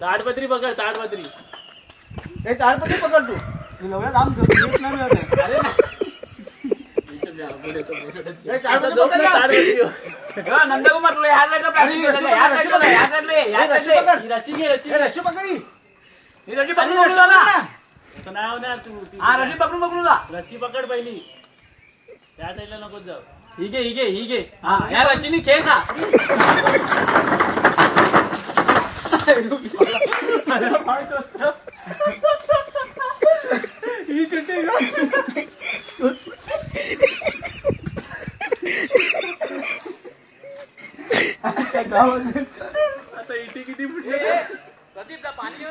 ताडपत्री पकड, ताडपत्री. हे ताडपत्री पकड तू. एवढ्या लांब घेत नाही मिळत. अरे नंदकुमार तुला ह्या लागलं रशी घे, रशी पकडी. रशी पकडून नाव ना तू. हा रशी पकडून पकडून जा. रशी पकड पहिली. त्या साईडला नको जाऊ. ही घे. हा या रशीनी खेळ जा. ही चुटी आता इथे किती फुटले. प्रदीप पाणी